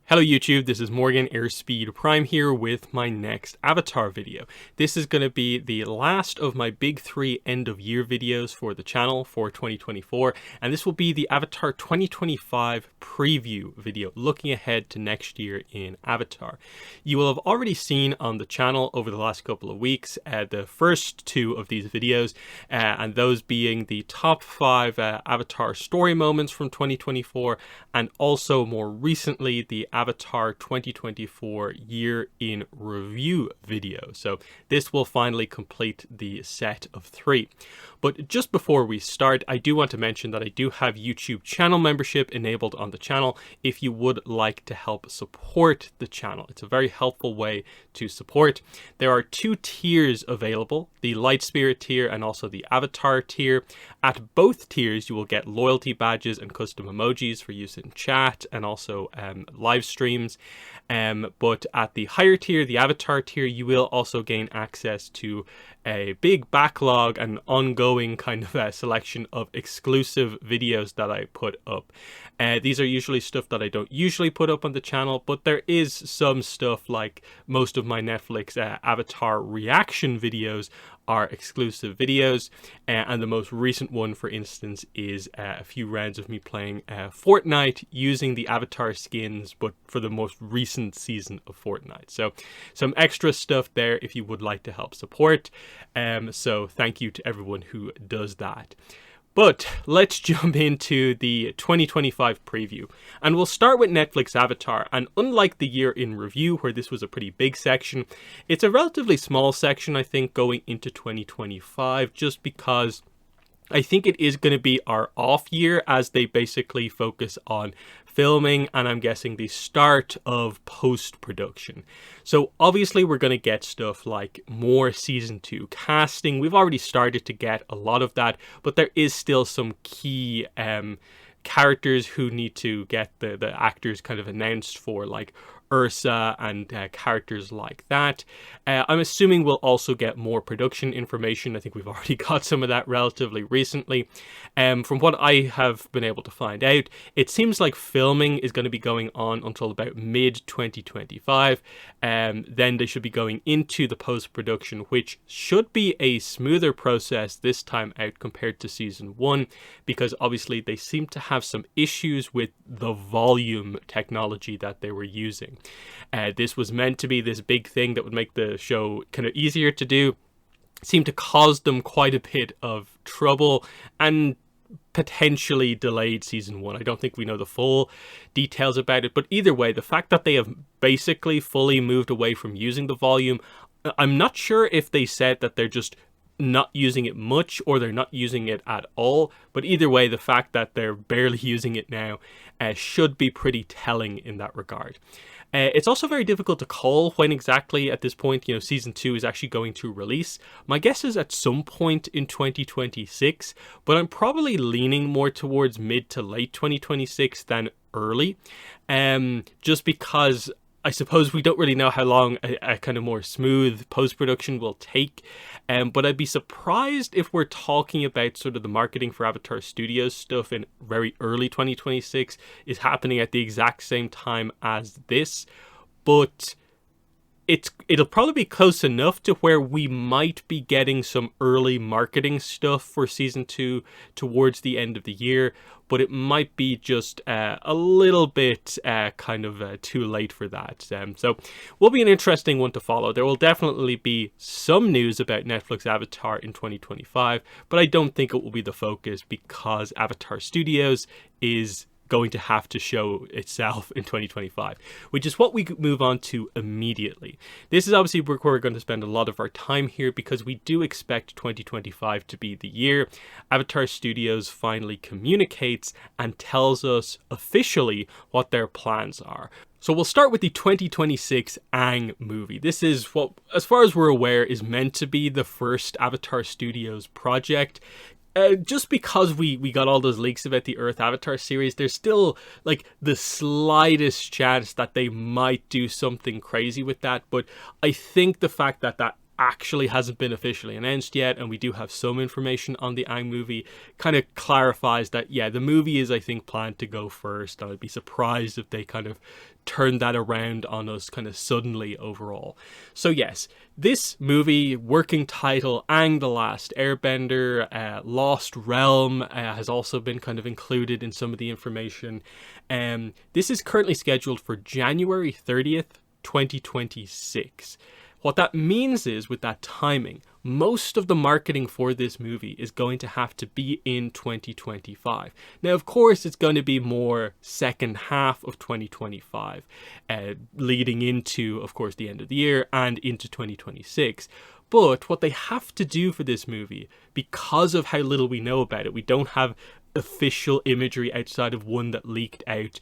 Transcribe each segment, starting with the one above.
Hello YouTube, this is Morgan Airspeed Prime here with my next Avatar video. This is going to be the last of my big three end of year videos for the channel for 2024, and this will be the Avatar 2025 preview video looking ahead to next year in Avatar. You will have already seen on the channel over the last couple of weeks the first two of these videos, and those being the top 5 Avatar story moments from 2024, and also more recently the Avatar 2024 year in review video. So this will finally complete the set of 3. But just before we start, I do want to mention that I do have YouTube channel membership enabled on the channel if you would like to help support the channel. It's a very helpful way to support. There are 2 tiers available, the Light Spirit tier and also the Avatar tier. At both tiers you will get loyalty badges and custom emojis for use in chat and also live streams. But at the higher tier, the Avatar tier, you will also gain access to a big backlog and ongoing kind of a selection of exclusive videos that I put up. These are usually stuff that I don't usually put up on the channel, but there is some stuff like most of my Netflix Avatar reaction videos are exclusive videos, and the most recent one, for instance, is a few rounds of me playing Fortnite using the Avatar skins, but for the most recent season of Fortnite. So some extra stuff there if you would like to help support. So thank you to everyone who does that. But let's jump into the 2025 preview, and we'll start with Netflix Avatar. And unlike the year in review, where this was a pretty big section, it's a relatively small section, I think, going into 2025, just because I think it is going to be our off year as they basically focus on filming and I'm guessing the start of post-production. So obviously we're going to get stuff like more season 2 casting. We've already started to get a lot of that, but there is still some key characters who need to get the actors kind of announced for, like Ursa and characters like that. I'm assuming we'll also get more production information. I think we've already got some of that relatively recently. From what I have been able to find out, it seems like filming is going to be going on until about mid-2025. Then they should be going into the post-production, which should be a smoother process this time out compared to season 1, because obviously they seem to have some issues with the volume technology that they were using. This was meant to be this big thing that would make the show kind of easier to do. It seemed to cause them quite a bit of trouble and potentially delayed season 1. I don't think we know the full details about it, but either way, the fact that they have basically fully moved away from using the volume, I'm not sure if they said that they're just not using it much or they're not using it at all, but either way, the fact that they're barely using it now should be pretty telling in that regard. It's also very difficult to call when exactly at this point, season 2 is actually going to release. My guess is at some point in 2026, but I'm probably leaning more towards mid to late 2026 than early, just because I suppose we don't really know how long a kind of more smooth post-production will take, but I'd be surprised if we're talking about sort of the marketing for Avatar Studios stuff in very early 2026 is happening at the exact same time as this, but it'll probably be close enough to where we might be getting some early marketing stuff for season 2 towards the end of the year, but it might be just a little bit too late for that. So will be an interesting one to follow. There will definitely be some news about Netflix Avatar in 2025, but I don't think it will be the focus because Avatar Studios is going to have to show itself in 2025, which is what we move on to immediately. This is obviously where we're going to spend a lot of our time here because we do expect 2025 to be the year Avatar Studios finally communicates and tells us officially what their plans are. So we'll start with the 2026 Aang movie. This is what, as far as we're aware, is meant to be the first Avatar Studios project. Just because we got all those leaks about the Earth Avatar series, there's still like the slightest chance that they might do something crazy with that. But I think the fact that actually hasn't been officially announced yet, and we do have some information on the Aang movie, kind of clarifies that, yeah, the movie is, I think, planned to go first. I would be surprised if they kind of turned that around on us kind of suddenly overall. So yes, this movie, working title, Aang the Last Airbender, Lost Realm, has also been kind of included in some of the information. This is currently scheduled for January 30th, 2026. What that means is, with that timing, most of the marketing for this movie is going to have to be in 2025. Now, of course, it's going to be more second half of 2025, leading into, of course, the end of the year and into 2026. But what they have to do for this movie, because of how little we know about it, we don't have official imagery outside of one that leaked out,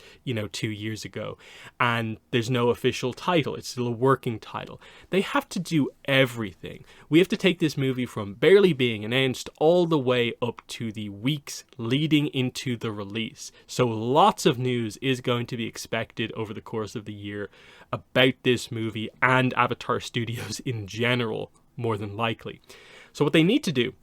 2 years ago, and there's no official title. It's still a working title. They have to do everything. We have to take this movie from barely being announced all the way up to the weeks leading into the release. So lots of news is going to be expected over the course of the year about this movie and Avatar Studios in general, more than likely. So what they need to do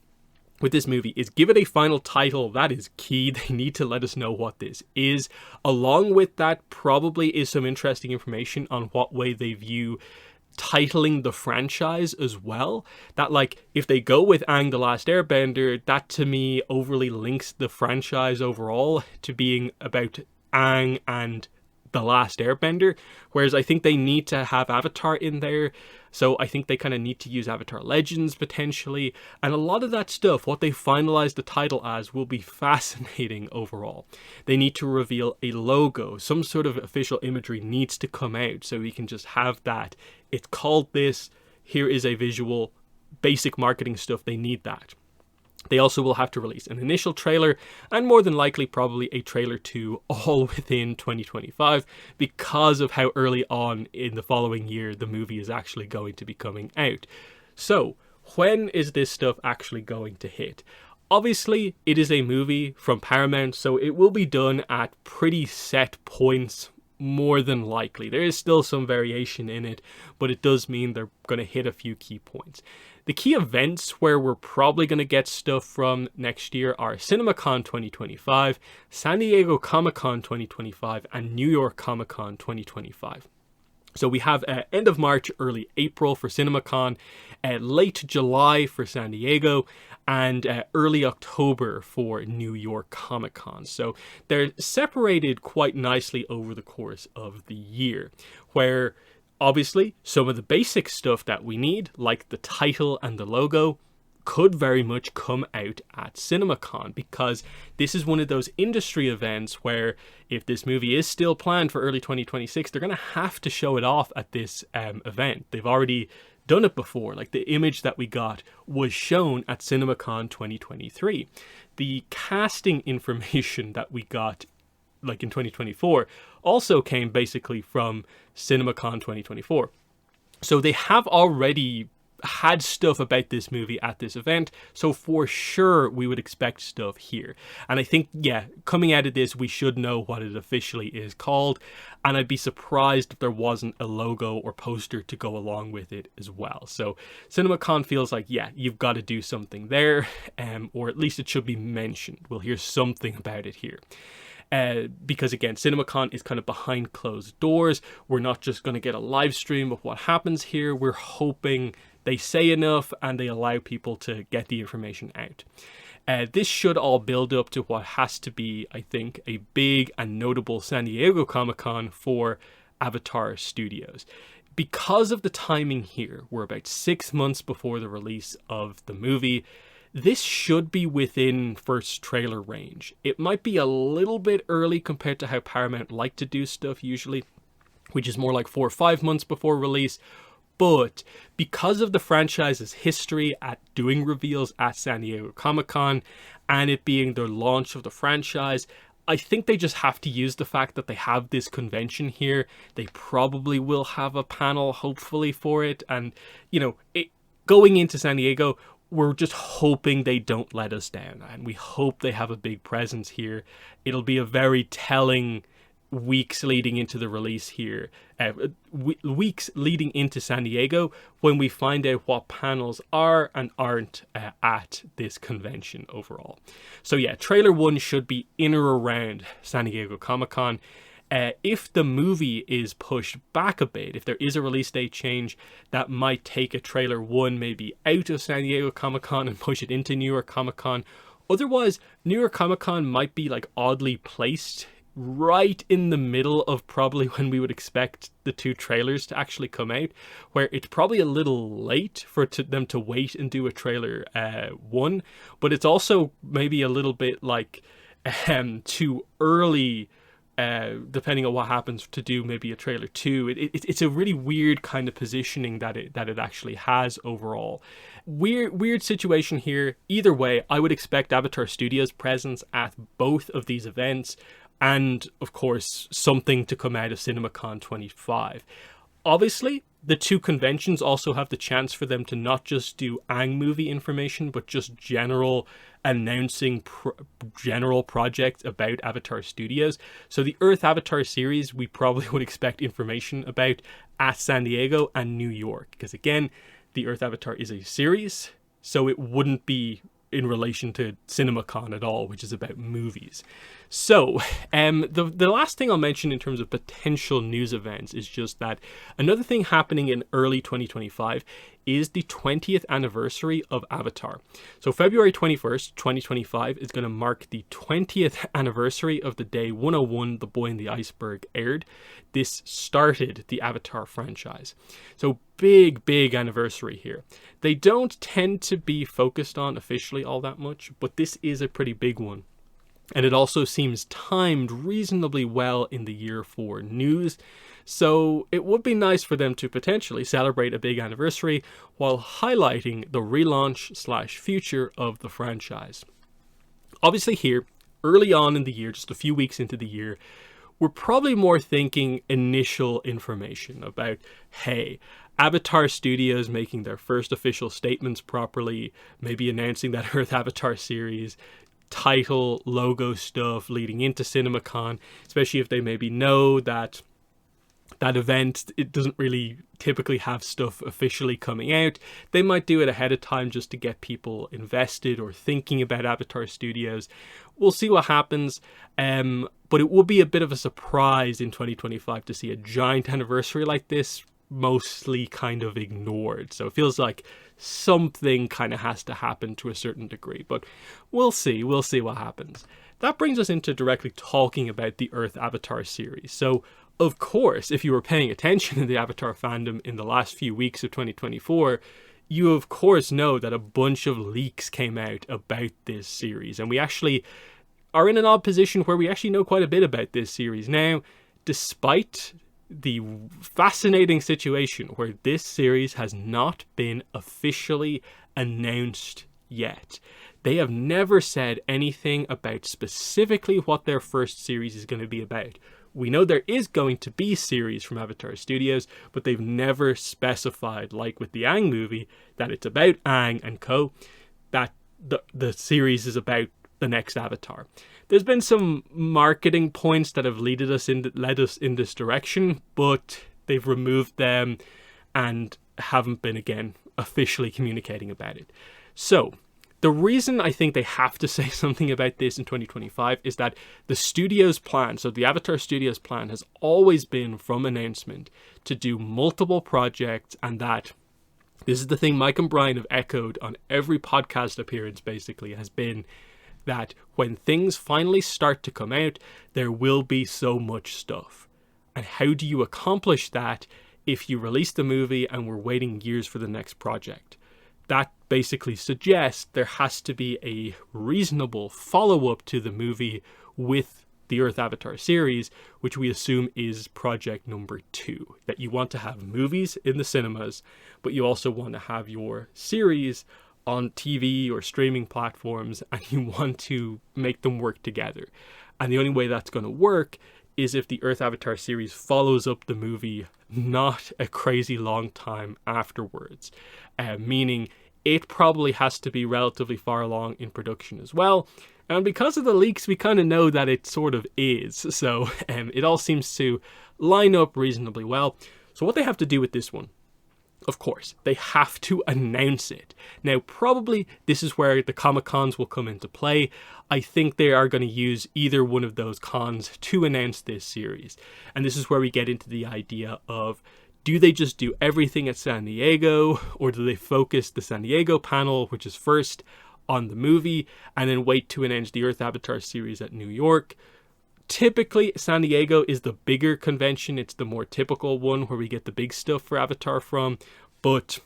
with this movie is give it a final title. That is key. They need to let us know what this is. Along with that, probably is some interesting information on what way they view titling the franchise as well. That, like, if they go with Aang the Last Airbender, that to me overly links the franchise overall to being about Aang and the Last Airbender, whereas I think they need to have Avatar in there. So I think they kind of need to use Avatar Legends potentially, and a lot of that stuff, what they finalize the title as, will be fascinating overall. They need to reveal a logo, some sort of official imagery needs to come out so we can just have that. It's called this, here is a visual, basic marketing stuff, they need that. They also will have to release an initial trailer, and more than likely probably a trailer 2, all within 2025, because of how early on in the following year the movie is actually going to be coming out. So, when is this stuff actually going to hit? Obviously, it is a movie from Paramount, so it will be done at pretty set points, more than likely. There is still some variation in it, but it does mean they're going to hit a few key points. The key events where we're probably going to get stuff from next year are CinemaCon 2025, San Diego Comic-Con 2025, and New York Comic-Con 2025. So we have end of March, early April for CinemaCon, late July for San Diego, and early October for New York Comic-Con. So they're separated quite nicely over the course of the year, where obviously some of the basic stuff that we need, like the title and the logo, could very much come out at CinemaCon, because this is one of those industry events where if this movie is still planned for early 2026, they're going to have to show it off at this event. They've already done it before. Like, the image that we got was shown at CinemaCon 2023. The casting information that we got, like in 2024, also came basically from CinemaCon 2024. So they have already had stuff about this movie at this event, so for sure we would expect stuff here. And I think, yeah, coming out of this, we should know what it officially is called, and I'd be surprised if there wasn't a logo or poster to go along with it as well. So CinemaCon feels like, yeah, you've got to do something there, or at least it should be mentioned. We'll hear something about it here. Because again, CinemaCon is kind of behind closed doors. We're not just going to get a live stream of what happens here. We're hoping they say enough and they allow people to get the information out. This should all build up to what has to be, I think, a big and notable San Diego Comic-Con for Avatar Studios. Because of the timing here, we're about 6 months before the release of the movie. This should be within first trailer range. It might be a little bit early compared to how Paramount like to do stuff usually, which is more like 4 or 5 months before release. But because of the franchise's history at doing reveals at San Diego Comic-Con and it being the launch of the franchise, I think they just have to use the fact that they have this convention here. They probably will have a panel, hopefully, for it. And, going into San Diego, we're just hoping they don't let us down. And we hope they have a big presence here. It'll be a very telling weeks leading into the release here, weeks leading into San Diego, when we find out what panels are and aren't at this convention overall. So yeah, trailer 1 should be in or around San Diego Comic-Con. If the movie is pushed back a bit, if there is a release date change, that might take a trailer 1 maybe out of San Diego Comic-Con and push it into New York Comic-Con. Otherwise, New York Comic-Con might be like oddly placed right in the middle of probably when we would expect the 2 trailers to actually come out, where it's probably a little late for them to wait and do a trailer 1, but it's also maybe a little bit like too early, depending on what happens, to do maybe a trailer 2. It's a really weird kind of positioning that it actually has overall. Weird situation here. Either way, I would expect Avatar Studios' presence at both of these events, and of course something to come out of CinemaCon 25. Obviously, the 2 conventions also have the chance for them to not just do Aang Movie information, but just general announcing general projects about Avatar Studios. So the Earth Avatar series, we probably would expect information about at San Diego and New York, because again, the Earth Avatar is a series, so it wouldn't be in relation to CinemaCon at all, which is about movies. So the last thing I'll mention in terms of potential news events is just that another thing happening in early 2025 is the 20th anniversary of Avatar. So February 21st, 2025 is going to mark the 20th anniversary of the day 101, The Boy in the Iceberg, aired. This started the Avatar franchise. So big anniversary here. They don't tend to be focused on officially all that much, but this is a pretty big one. And it also seems timed reasonably well in the year for news. So it would be nice for them to potentially celebrate a big anniversary while highlighting the relaunch/future of the franchise. Obviously here, early on in the year, just a few weeks into the year, we're probably more thinking initial information about, hey, Avatar Studios making their first official statements properly, maybe announcing that Earth Avatar series, title, logo stuff leading into CinemaCon, especially if they maybe know that event, it doesn't really typically have stuff officially coming out. They might do it ahead of time just to get people invested or thinking about Avatar Studios. We'll see what happens, but it will be a bit of a surprise in 2025 to see a giant anniversary like this mostly kind of ignored. So it feels like something kind of has to happen to a certain degree, but we'll see what happens. That brings us into directly talking about the Earth Avatar series. So of course, if you were paying attention to the Avatar fandom in the last few weeks of 2024, you of course know that a bunch of leaks came out about this series, and we actually are in an odd position where we actually know quite a bit about this series now, despite the fascinating situation where this series has not been officially announced yet. They have never said anything about specifically what their first series is going to be about. We know there is going to be series from Avatar Studios, but they've never specified, like with the Aang movie, that it's about Aang and co, that the series is about the next Avatar. There's been some marketing points that have led us in this direction, but they've removed them and haven't been, again, officially communicating about it. So the reason I think they have to say something about this in 2025 is that the studio's plan, so the Avatar Studios plan, has always been from announcement to do multiple projects, and that this is the thing Mike and Brian have echoed on every podcast appearance basically, has been that when things finally start to come out, there will be so much stuff. And how do you accomplish that if you release the movie and we're waiting years for the next project? That basically suggests there has to be a reasonable follow-up to the movie with the Earth Avatar series, which we assume is project number 2. That you want to have movies in the cinemas, but you also want to have your series on TV or streaming platforms, and you want to make them work together. And the only way that's going to work is if the Earth Avatar series follows up the movie not a crazy long time afterwards, meaning it probably has to be relatively far along in production as well. And because of the leaks, we kind of know that it sort of is. So it all seems to line up reasonably well. So what they have to do with this one, of course, they have to announce it. Now, probably this is where the Comic-Cons will come into play. I think they are going to use either one of those cons to announce this series. And this is where we get into the idea of, do they just do everything at San Diego, or do they focus the San Diego panel, which is first, on the movie, and then wait to announce the Earth Avatar series at New York? Typically, San Diego is the bigger convention. It's the more typical one where we get the big stuff for Avatar from, but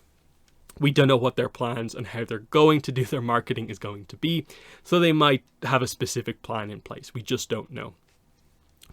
we don't know what their plans and how they're going to do their marketing is going to be. So they might have a specific plan in place. We just don't know.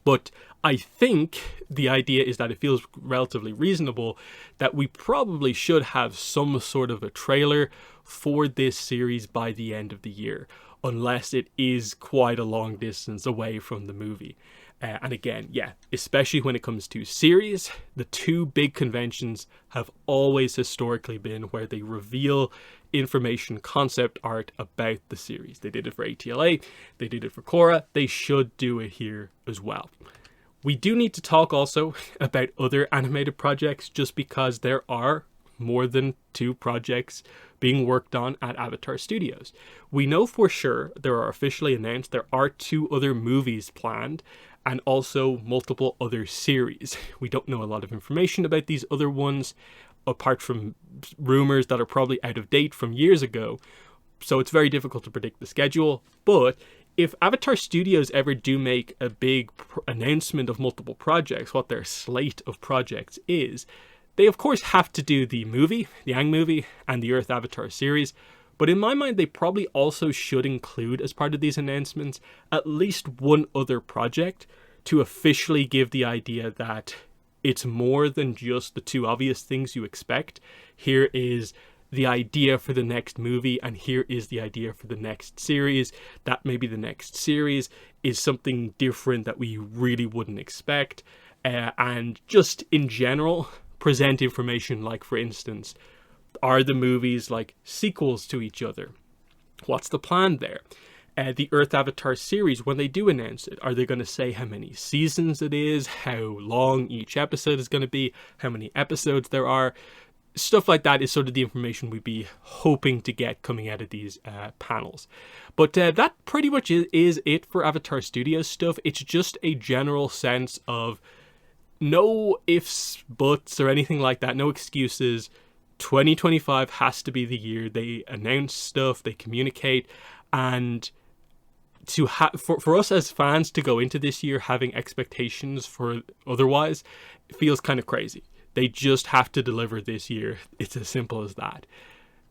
But I think the idea is that it feels relatively reasonable that we probably should have some sort of a trailer for this series by the end of the year, unless it is quite a long distance away from the movie. And again, yeah, especially when it comes to series, the two big conventions have always historically been where they reveal information, concept art about the series. They did it for ATLA, they did it for Korra, they should do it here as well. We do need to talk also about other animated projects, just because there are more than 2 projects being worked on at Avatar Studios. We know for sure, there are officially announced, there are 2 other movies planned, and also multiple other series. We don't know a lot of information about these other ones, apart from rumors that are probably out of date from years ago, so it's very difficult to predict the schedule. But if Avatar Studios ever do make a big announcement of multiple projects, what their slate of projects is, they of course have to do the movie, the Aang movie, and the Earth Avatar series. But in my mind, they probably also should include, as part of these announcements, at least one other project to officially give the idea that it's more than just the 2 obvious things you expect. Here is the idea for the next movie, and here is the idea for the next series. That maybe the next series is something different that we really wouldn't expect. And just in general, present information like, for instance, are the movies like sequels to each other? What's the plan there? The Earth Avatar series, when they do announce it, are they going to say how many seasons it is, how long each episode is going to be, how many episodes there are? Stuff like that is sort of the information we'd be hoping to get coming out of these panels. But that pretty much is it for Avatar Studios stuff. It's just a general sense of no ifs, buts, or anything like that, no excuses. 2025 has to be the year they announce stuff, they communicate, and to for us as fans to go into this year having expectations for otherwise, it feels kind of crazy. They just have to deliver this year. It's as simple as that.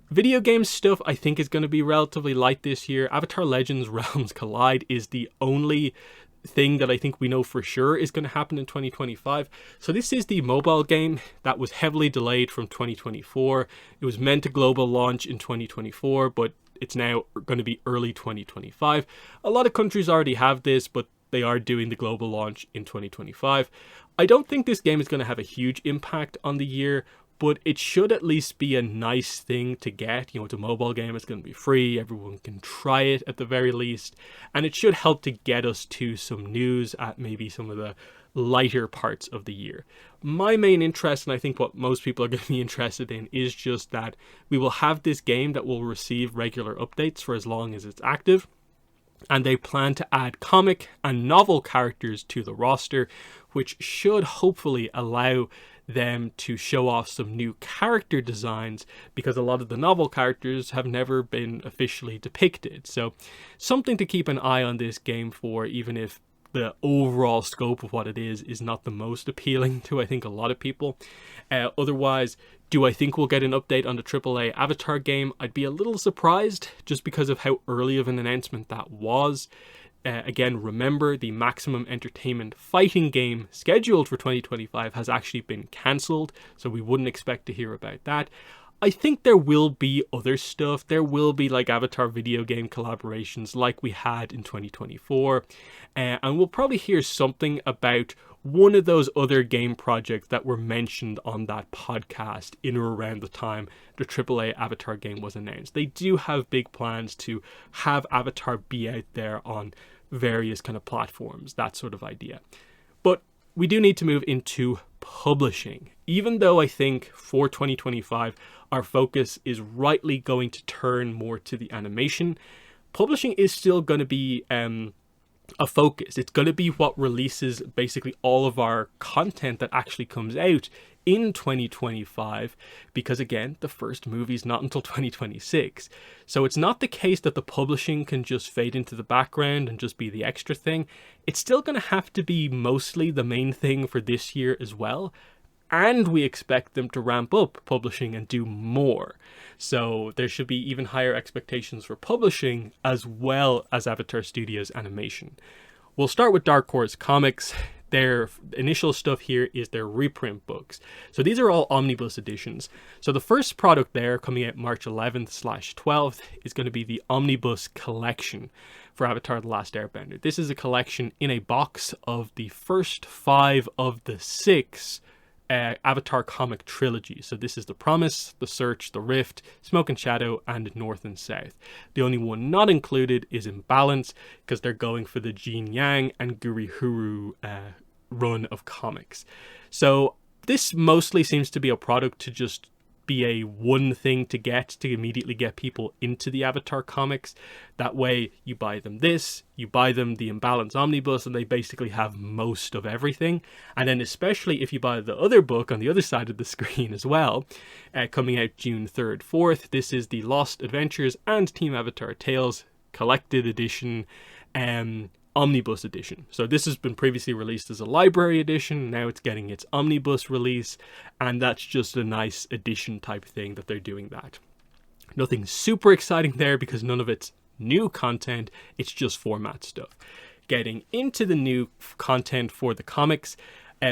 Video game stuff I think is going to be relatively light this year. Avatar Legends Realms Collide is the only thing that I think we know for sure is going to happen in 2025. So this is the mobile game that was heavily delayed from 2024. It was meant to global launch in 2024, but it's now going to be early 2025. A lot of countries already have this, but they are doing the global launch in 2025. I don't think this game is going to have a huge impact on the year, but it should at least be a nice thing to get. You know, it's a mobile game, it's going to be free, everyone can try it at the very least, and it should help to get us to some news at maybe some of the lighter parts of the year. My main interest, and I think what most people are going to be interested in, is just that we will have this game that will receive regular updates for as long as it's active, and they plan to add comic and novel characters to the roster, which should hopefully allow them to show off some new character designs, because a lot of the novel characters have never been officially depicted. So something to keep an eye on this game for, even if the overall scope of what it is not the most appealing to, I think, a lot of people. Otherwise, do I think we'll get an update on the AAA Avatar game? I'd be a little surprised, just because of how early of an announcement that was. Again, remember, the Maximum Entertainment fighting game scheduled for 2025 has actually been cancelled, so we wouldn't expect to hear about that. I think there will be other stuff. There will be like Avatar video game collaborations like we had in 2024. And we'll probably hear something about one of those other game projects that were mentioned on that podcast in or around the time the AAA Avatar game was announced. They do have big plans to have Avatar be out there on various kind of platforms, that sort of idea. But we do need to move into publishing. Even though I think for 2025, our focus is rightly going to turn more to the animation, publishing is still going to be a focus. It's going to be what releases basically all of our content that actually comes out in 2025, because again, the first movie is not until 2026. So it's not the case that the publishing can just fade into the background and just be the extra thing. It's still going to have to be mostly the main thing for this year as well. And we expect them to ramp up publishing and do more. So there should be even higher expectations for publishing as well as Avatar Studios animation. We'll start with Dark Horse Comics. Their initial stuff here is their reprint books. So these are all omnibus editions. So the first product there, coming out March 11th/12th, is going to be the Omnibus Collection for Avatar The Last Airbender. This is a collection in a box of the first 5 of the 6 Avatar comic trilogy. So this is The Promise, The Search, The Rift, Smoke and Shadow, and North and South. The only one not included is Imbalance, because they're going for the Jin Yang and Gurihuru run of comics. So this mostly seems to be a product to just be a one thing to get to immediately get people into the Avatar comics. That way you buy them this, you buy them the Imbalance Omnibus, and they basically have most of everything. And then especially if you buy the other book on the other side of the screen as well, coming out June 3rd, 4th, this is the Lost Adventures and Team Avatar Tales Collected Edition Omnibus edition. So this has been previously released as a library edition. Now it's getting its omnibus release, and that's just a nice edition type thing that they're doing that. Nothing super exciting there because none of it's new content. It's just format stuff. Getting into the new content for the comics,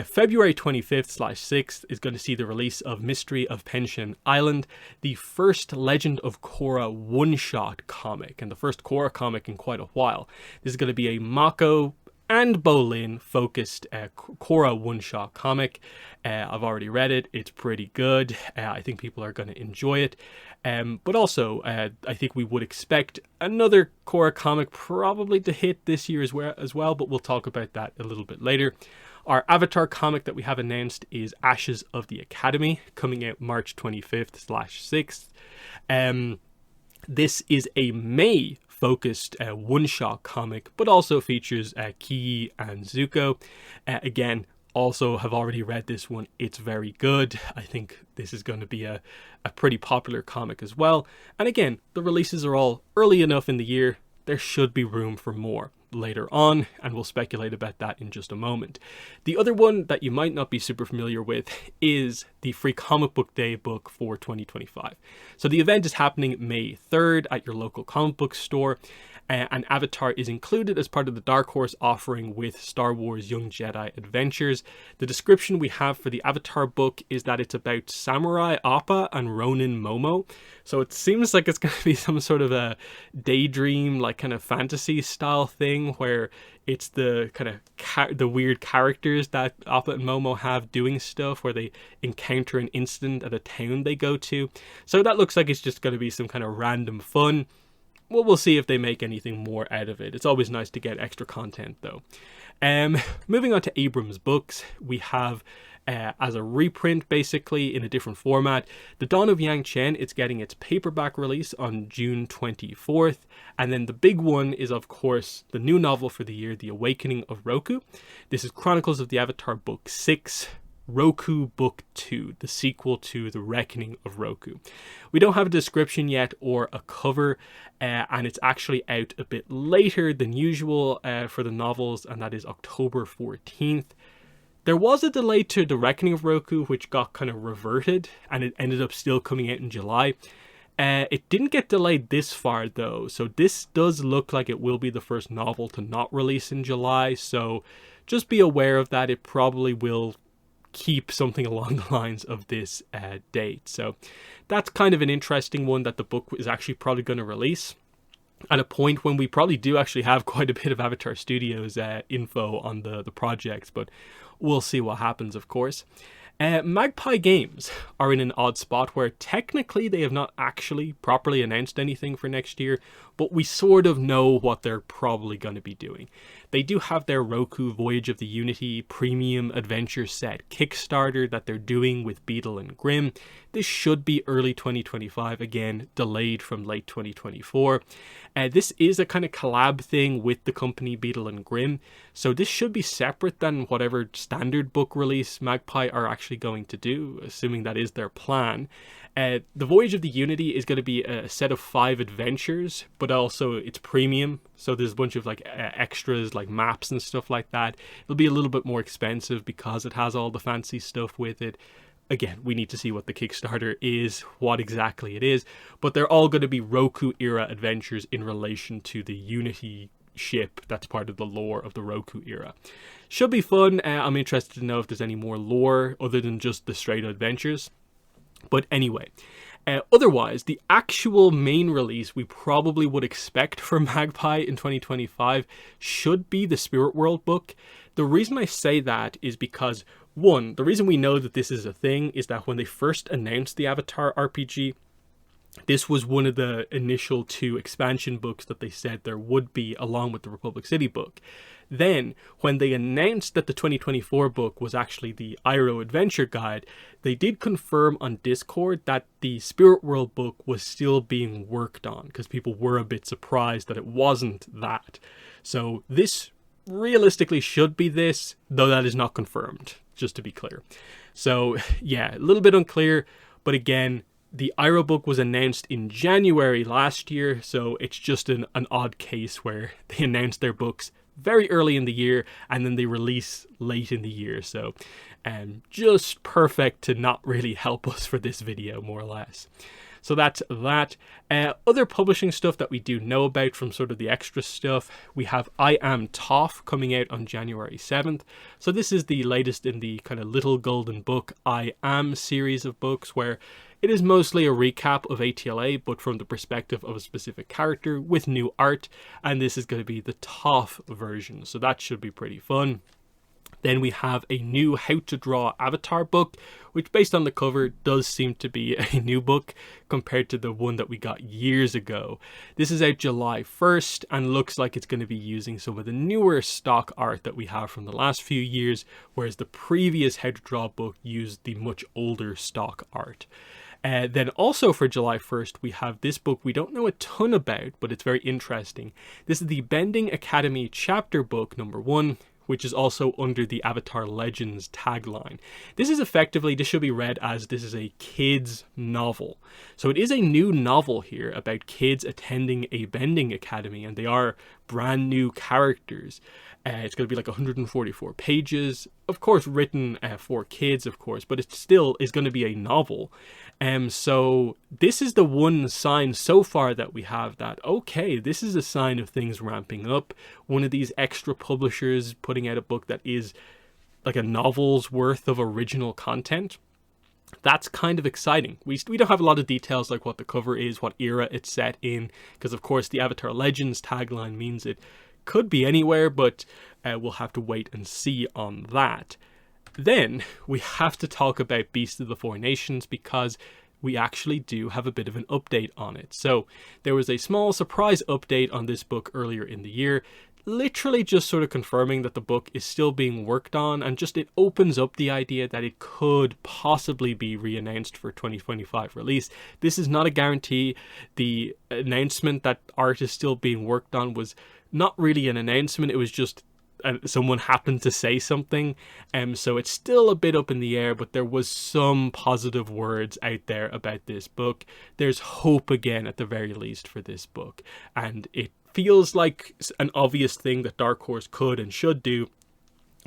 February 25th/6th is going to see the release of Mystery of Pension Island, the first Legend of Korra one-shot comic, and the first Korra comic in quite a while. This is going to be a Mako and Bolin focused Korra one-shot comic. I've already read it. It's pretty good. I think people are going to enjoy it. But also, I think we would expect another Korra comic probably to hit this year as well, but we'll talk about that a little bit later. Our Avatar comic that we have announced is Ashes of the Academy, coming out March 25th/6th. This is a May-focused one-shot comic, but also features Ki and Zuko. Again, also have already read this one. It's very good. I think this is going to be a pretty popular comic as well. And again, the releases are all early enough in the year. There should be room for more later on, and we'll speculate about that in just a moment. The other one that you might not be super familiar with is the Free Comic Book Day book for 2025. So the event is happening May 3rd at your local comic book store, and Avatar is included as part of the Dark Horse offering with Star Wars Young Jedi Adventures. The description we have for the Avatar book is that it's about Samurai Appa and Ronin Momo. So it seems like it's going to be some sort of a daydream, like kind of fantasy style thing where it's the kind of the weird characters that Appa and Momo have doing stuff where they encounter an incident at a town they go to. So that looks like it's just going to be some kind of random fun. Well, we'll see if they make anything more out of it. It's always nice to get extra content, though. Moving on to Abrams Books, we have, as a reprint, basically, in a different format, The Dawn of Yang Chen. It's getting its paperback release on June 24th. And then the big one is, of course, the new novel for the year, The Awakening of Roku. This is Chronicles of the Avatar Book 6. Roku Book 2, the sequel to The Reckoning of Roku. We don't have a description yet or a cover, and it's actually out a bit later than usual for the novels, and that is October 14th. There was a delay to The Reckoning of Roku, which got kind of reverted, and it ended up still coming out in July. It didn't get delayed this far, though, so this does look like it will be the first novel to not release in July, so just be aware of that. It probably will keep something along the lines of this date. So that's kind of an interesting one, that the book is actually probably going to release at a point when we probably do actually have quite a bit of Avatar Studios info on the projects, but we'll see what happens, of course. Magpie Games are in an odd spot where technically they have not actually properly announced anything for next year, but we sort of know what they're probably going to be doing. They do have their Roku Voyage of the Unity premium adventure set Kickstarter that they're doing with Beetle and Grimm. This should be early 2025, again, delayed from late 2024. This is a kind of collab thing with the company Beetle and Grimm, so this should be separate than whatever standard book release Magpie are actually going to do, assuming that is their plan. The Voyage of the Unity is going to be a set of 5 adventures, but also it's premium, so there's a bunch of like extras like maps and stuff like that. It'll be a little bit more expensive because it has all the fancy stuff with it. Again, we need to see what the Kickstarter is, what exactly it is, but they're all going to be Roku era adventures in relation to the Unity ship that's part of the lore of the Roku era. Should be fun. I'm interested to know if there's any more lore other than just the straight adventures. But anyway, otherwise, the actual main release we probably would expect for Magpie in 2025 should be the Spirit World book. The reason I say that is because, one, the reason we know that this is a thing is that when they first announced the Avatar RPG, this was one of the initial 2 expansion books that they said there would be along with the Republic City book. Then, when they announced that the 2024 book was actually the Iroh Adventure Guide, they did confirm on Discord that the Spirit World book was still being worked on, because people were a bit surprised that it wasn't that. So this realistically should be this, though that is not confirmed, just to be clear. So yeah, a little bit unclear, but again, the Iroh book was announced in January last year, so it's just an odd case where they announced their books very early in the year and then they release late in the year. So just perfect to not really help us for this video, more or less. So that's that. Other publishing stuff that we do know about from sort of the extra stuff, we have I Am Toph coming out on January 7th. So this is the latest in the kind of Little Golden Book I Am series of books, where it is mostly a recap of ATLA, but from the perspective of a specific character with new art, and this is going to be the Toph version, so that should be pretty fun. Then we have a new How to Draw Avatar book, which based on the cover does seem to be a new book compared to the one that we got years ago. This is out July 1st and looks like it's going to be using some of the newer stock art that we have from the last few years, whereas the previous How to Draw book used the much older stock art. Then also for July 1st, we have this book we don't know a ton about, but it's very interesting. This is the Bending Academy chapter book number 1, which is also under the Avatar Legends tagline. This should be read as this is a kids novel. So it is a new novel here about kids attending a bending academy, and they are brand new characters. It's going to be like 144 pages, of course written for kids, of course, but it still is going to be a novel. So this is the one sign so far that we have that, okay, this is a sign of things ramping up. One of these extra publishers putting out a book that is like a novel's worth of original content. That's kind of exciting. We don't have a lot of details like what the cover is, what era it's set in, because of course the Avatar Legends tagline means it could be anywhere, but we'll have to wait and see on that. Then we have to talk about Beast of the Four Nations, because we actually do have a bit of an update on it. So there was a small surprise update on this book earlier in the year, literally just sort of confirming that the book is still being worked on, and just it opens up the idea that it could possibly be re-announced for 2025 release. This is not a guarantee. The announcement that art is still being worked on was not really an announcement, it was just someone happened to say something, so it's still a bit up in the air, but there was some positive words out there about this book. There's hope again at the very least for this book, and it feels like an obvious thing that Dark Horse could and should do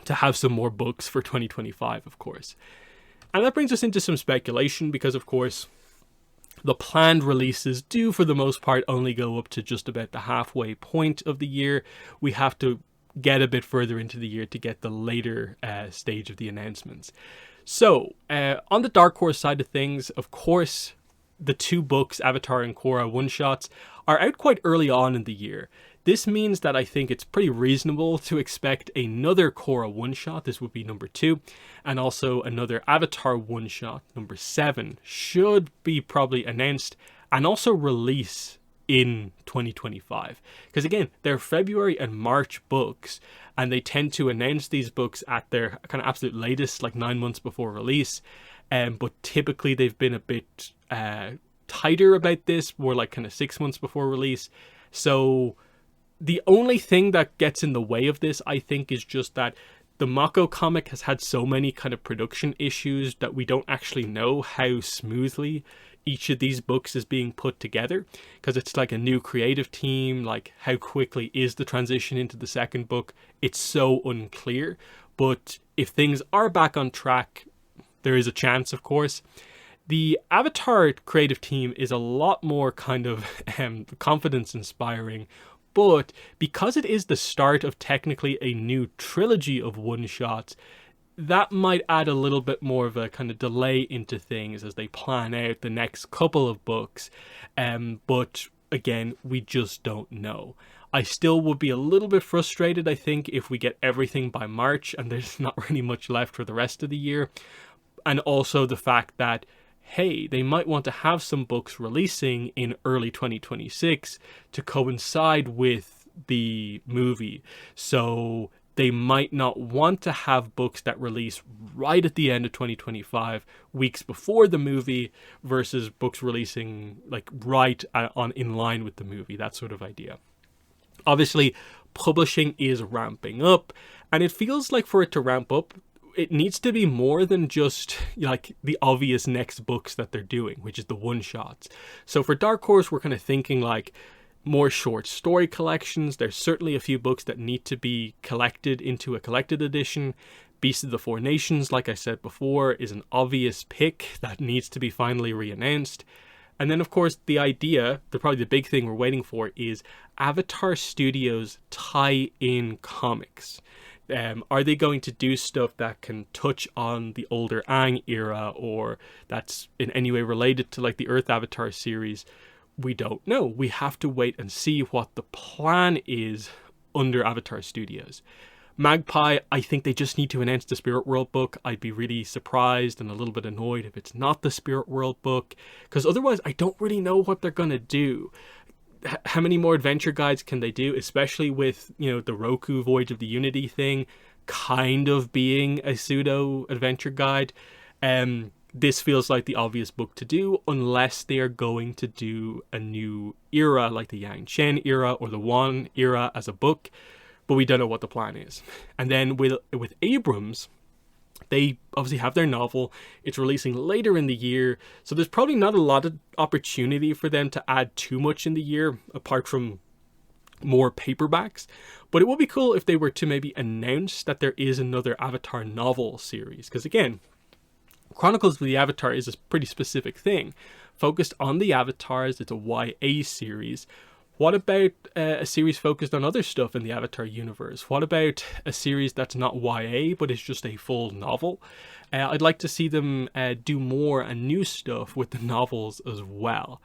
to have some more books for 2025, of course. And that brings us into some speculation, because of course the planned releases do for the most part only go up to just about the halfway point of the year. We have to get a bit further into the year to get the later stage of the announcements. So, on the Dark Horse side of things, of course, the two books, Avatar and Korra one-shots, are out quite early on in the year. This means that I think it's pretty reasonable to expect another Korra one-shot, this would be number 2, and also another Avatar one-shot, number 7, should be probably announced and also release in 2025. Because again, they're February and March books, and they tend to announce these books at their kind of absolute latest, like 9 months before release. But typically they've been a bit tighter about this, more like kind of 6 months before release. So the only thing that gets in the way of this, I think, is just that the Mako comic has had so many kind of production issues that we don't actually know how smoothly each of these books is being put together, because it's like a new creative team. Like, how quickly is the transition into the second book? It's so unclear. But if things are back on track, there is a chance, of course. The Avatar creative team is a lot more kind of confidence inspiring, but because it is the start of technically a new trilogy of one-shots, that might add a little bit more of a kind of delay into things as they plan out the next couple of books. But again, we just don't know. I still would be a little bit frustrated, I think, if we get everything by March and there's not really much left for the rest of the year. And also the fact that, hey, they might want to have some books releasing in early 2026 to coincide with the movie. So they might not want to have books that release right at the end of 2025, weeks before the movie, versus books releasing like right on in line with the movie, that sort of idea. Obviously, publishing is ramping up, and it feels like for it to ramp up, it needs to be more than just like the obvious next books that they're doing, which is the one-shots. So for Dark Horse, we're kind of thinking like more short story collections. There's certainly a few books that need to be collected into a collected edition. Beast of the Four Nations, like I said before, is an obvious pick that needs to be finally re-announced. And then, of course, the idea, probably the big thing we're waiting for, is Avatar Studios tie-in comics. Are they going to do stuff that can touch on the older Aang era, or that's in any way related to like the Earth Avatar series? We don't know. We have to wait and see what the plan is under Avatar Studios. Magpie, I think they just need to announce the Spirit World book. I'd be really surprised and a little bit annoyed if it's not the Spirit World book, because otherwise I don't really know what they're going to do. How many more adventure guides can they do, especially with, you know, the Roku Voyage of the Unity thing kind of being a pseudo adventure guide? This feels like the obvious book to do, unless they are going to do a new era like the Yang Chen era or the Wan era as a book, but we don't know what the plan is. And then with Abrams, they obviously have their novel. It's releasing later in the year, so there's probably not a lot of opportunity for them to add too much in the year, apart from more paperbacks. But it would be cool if they were to maybe announce that there is another Avatar novel series, because again, Chronicles of the Avatar is a pretty specific thing, focused on the Avatars. It's a YA series. What about a series focused on other stuff in the Avatar universe? What about a series that's not YA, but is just a full novel? I'd like to see them do more and new stuff with the novels as well.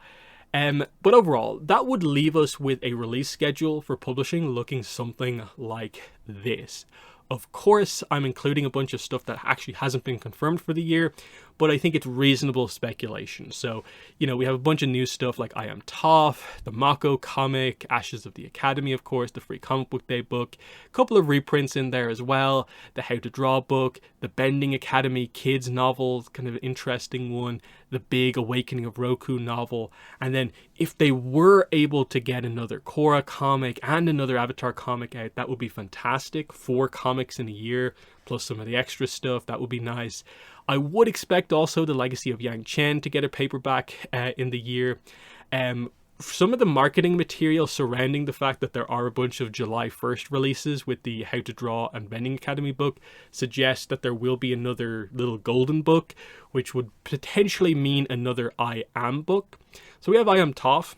But overall, that would leave us with a release schedule for publishing looking something like this. Of course, I'm including a bunch of stuff that actually hasn't been confirmed for the year, but I think it's reasonable speculation. So, you know, we have a bunch of new stuff like I Am Toph, the Mako comic, Ashes of the Academy, of course, the Free Comic Book Day book, a couple of reprints in there as well, the How to Draw book, the Bending Academy kids novel, kind of an interesting one, the Big Awakening of Roku novel, and then if they were able to get another Korra comic and another Avatar comic out, that would be fantastic. 4 comics in a year, plus some of the extra stuff, that would be nice. I would expect also the Legacy of Yang Chen to get a paperback in the year. Some of the marketing material surrounding the fact that there are a bunch of July 1st releases with the How to Draw and Bending Academy book suggests that there will be another little golden book, which would potentially mean another I Am book. So we have I Am Toph.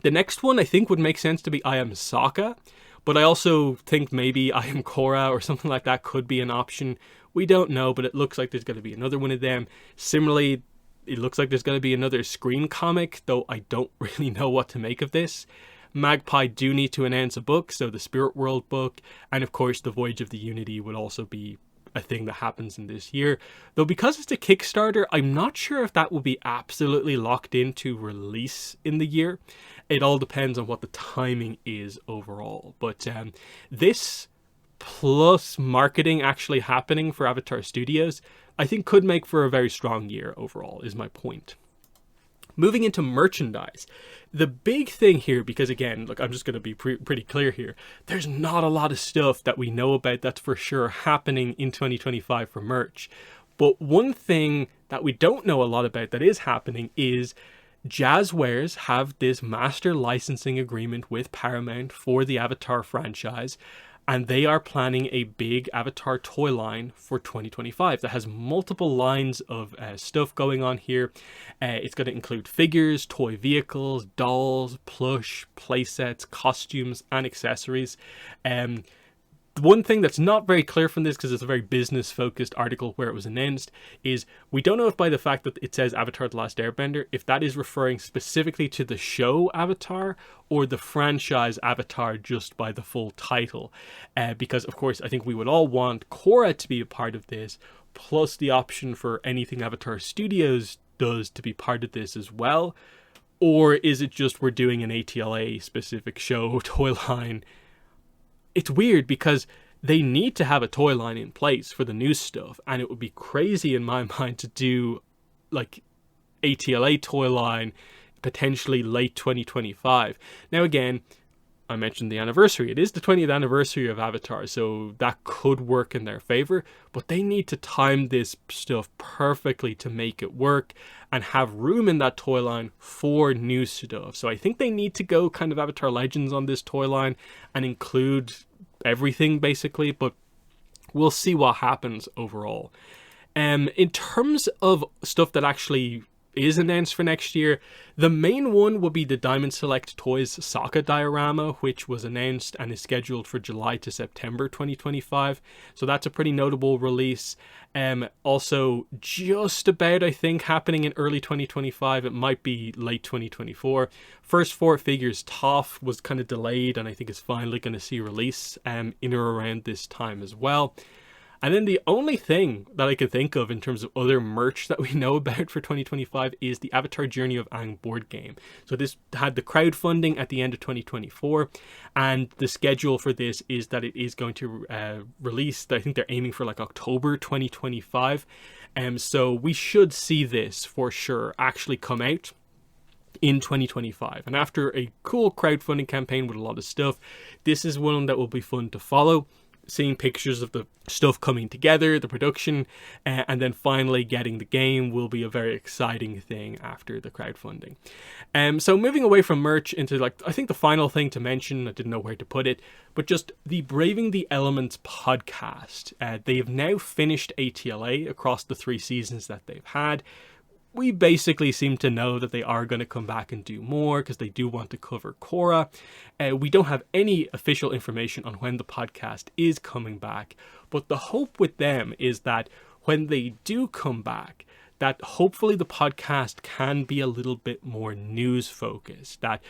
The next one I think would make sense to be I Am Sokka, but I also think maybe I Am Korra or something like that could be an option We don't know, but it looks like there's going to be another one of them. Similarly, it looks like there's going to be another Scream comic, though I don't really know what to make of this. Magpie do need to announce a book, so the Spirit World book, and of course the Voyage of the Unity would also be a thing that happens in this year. Though because it's a Kickstarter, I'm not sure if that will be absolutely locked into release in the year. It all depends on what the timing is overall. But this plus marketing actually happening for Avatar Studios, I think could make for a very strong year overall, is my point. Moving into merchandise, the big thing here, because again, look, I'm just going to be pretty clear here, there's not a lot of stuff that we know about that's for sure happening in 2025 for merch. But one thing that we don't know a lot about that is happening is Jazzwares have this master licensing agreement with Paramount for the Avatar franchise. And they are planning a big Avatar toy line for 2025 that has multiple lines of stuff going on here. It's going to include figures, toy vehicles, dolls, plush, playsets, costumes, and accessories. The one thing that's not very clear from this, because it's a very business-focused article where it was announced, is we don't know if by the fact that it says Avatar The Last Airbender, if that is referring specifically to the show Avatar or the franchise Avatar just by the full title. Because, of course, I think we would all want Korra to be a part of this, plus the option for anything Avatar Studios does to be part of this as well. Or is it just we're doing an ATLA-specific show toy line? It's weird because they need to have a toy line in place for the new stuff, and it would be crazy in my mind to do like ATLA toy line potentially late 2025. Now again, I mentioned the anniversary. It is the 20th anniversary of Avatar, so that could work in their favor, but they need to time this stuff perfectly to make it work and have room in that toy line for new stuff. So I think they need to go kind of Avatar Legends on this toy line and include everything basically, but we'll see what happens overall. In terms of stuff that actually is announced for next year, the main one will be the Diamond Select Toys Sokka diorama, which was announced and is scheduled for July to September 2025. So that's a pretty notable release. Also, just about, I think, happening in early 2025. It might be late 2024. First 4 figures Toph was kind of delayed, and I think it's finally going to see release in or around this time as well. And then the only thing that I could think of in terms of other merch that we know about for 2025 is the Avatar Journey of Aang board game. So this had the crowdfunding at the end of 2024, and the schedule for this is that it is going to release, I think they're aiming for like October 2025. So we should see this for sure actually come out in 2025. And after a cool crowdfunding campaign with a lot of stuff, this is one that will be fun to follow. Seeing pictures of the stuff coming together, the production, and then finally getting the game will be a very exciting thing after the crowdfunding. So moving away from merch into, like, I think the final thing to mention, I didn't know where to put it, but just the Braving the Elements podcast. They have now finished ATLA across the 3 seasons that they've had. We basically seem to know that they are going to come back and do more because they do want to cover Korra. We don't have any official information on when the podcast is coming back, but the hope with them is that when they do come back, that hopefully the podcast can be a little bit more news focused, that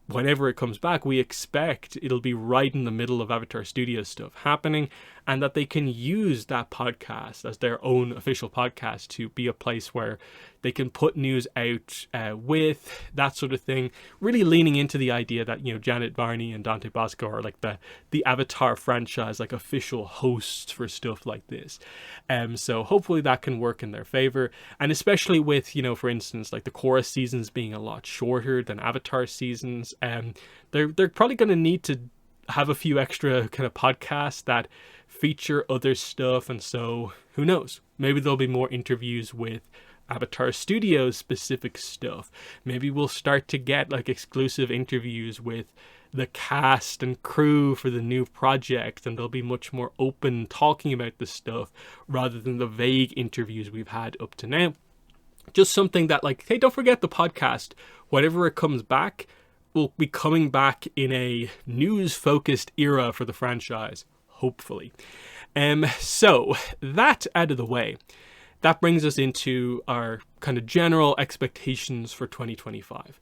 whenever it comes back, we expect it'll be right in the middle of Avatar Studios stuff happening, and that they can use that podcast as their own official podcast to be a place where they can put news out with that sort of thing, really leaning into the idea that, you know, Janet Varney and Dante Basco are like the Avatar franchise, like official hosts for stuff like this. So hopefully that can work in their favor, and especially with, you know, for instance, like the Korra seasons being a lot shorter than Avatar seasons, they're probably going to need to have a few extra kind of podcasts that feature other stuff, and so who knows, maybe there'll be more interviews with Avatar Studios specific stuff. Maybe we'll start to get like exclusive interviews with the cast and crew for the new project, and they'll be much more open talking about this stuff rather than the vague interviews we've had up to now. Just something that, like, hey, don't forget the podcast, whenever it comes back, will be coming back in a news-focused era for the franchise, hopefully. So that out of the way, that brings us into our kind of general expectations for 2025.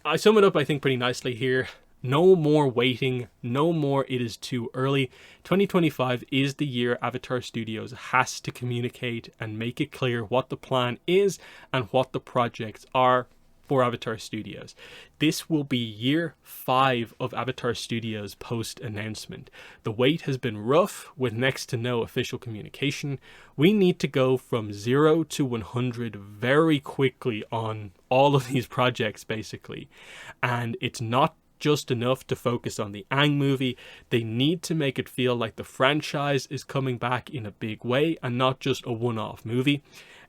I sum it up, I think, pretty nicely here. No more waiting, no more it is too early. 2025 is the year Avatar Studios has to communicate and make it clear what the plan is and what the projects are for Avatar Studios. This will be year 5 of Avatar Studios post-announcement. The wait has been rough with next to no official communication. We need to go from 0 to 100 very quickly on all of these projects, basically. And it's not just enough to focus on the Aang movie. They need to make it feel like the franchise is coming back in a big way and not just a one-off movie.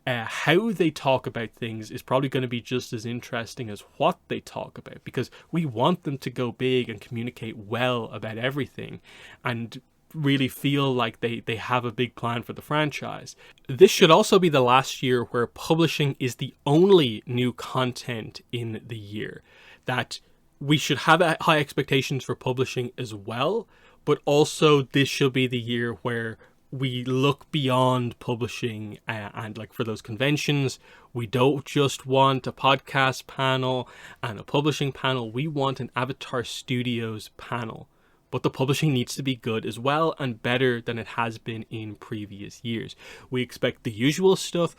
How they talk about things is probably going to be just as interesting as what they talk about, because we want them to go big and communicate well about everything and really feel like they have a big plan for the franchise. This should also be the last year where publishing is the only new content in the year. That we should have high expectations for publishing as well, but also this should be the year where we look beyond publishing and like for those conventions, we don't just want a podcast panel and a publishing panel. We want an Avatar Studios panel, but the publishing needs to be good as well and better than it has been in previous years. We expect the usual stuff,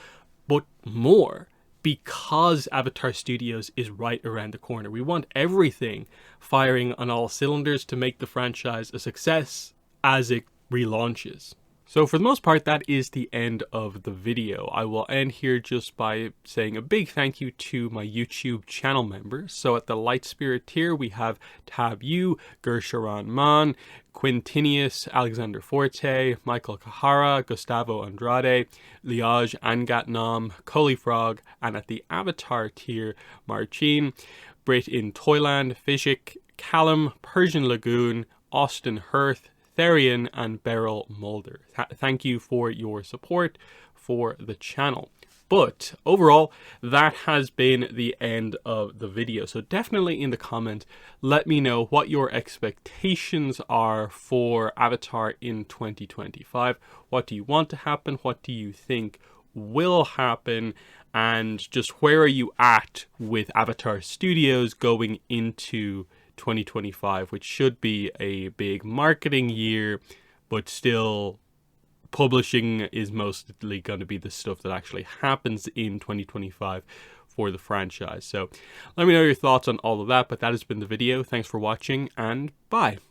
but more, because Avatar Studios is right around the corner. We want everything firing on all cylinders to make the franchise a success as it relaunches. So for the most part, that is the end of the video. I will end here just by saying a big thank you to my YouTube channel members. So at the Light Spirit tier, we have Tab U, Gersharon Man, Quintinius, Alexander Forte, Michael Kahara, Gustavo Andrade, Liaj Angatnam, Coley Frog, and at the Avatar tier, Marcin, Brit in Toyland, Fishik, Callum, Persian Lagoon, Austin Hirth, Therian, and Beryl Mulder. Thank you for your support for the channel. But overall, that has been the end of the video. So definitely in the comments, let me know what your expectations are for Avatar in 2025. What do you want to happen? What do you think will happen? And just where are you at with Avatar Studios going into 2025, which should be a big marketing year, but still publishing is mostly going to be the stuff that actually happens in 2025 for the franchise. So let me know your thoughts on all of that, but that has been the video. Thanks for watching, and bye.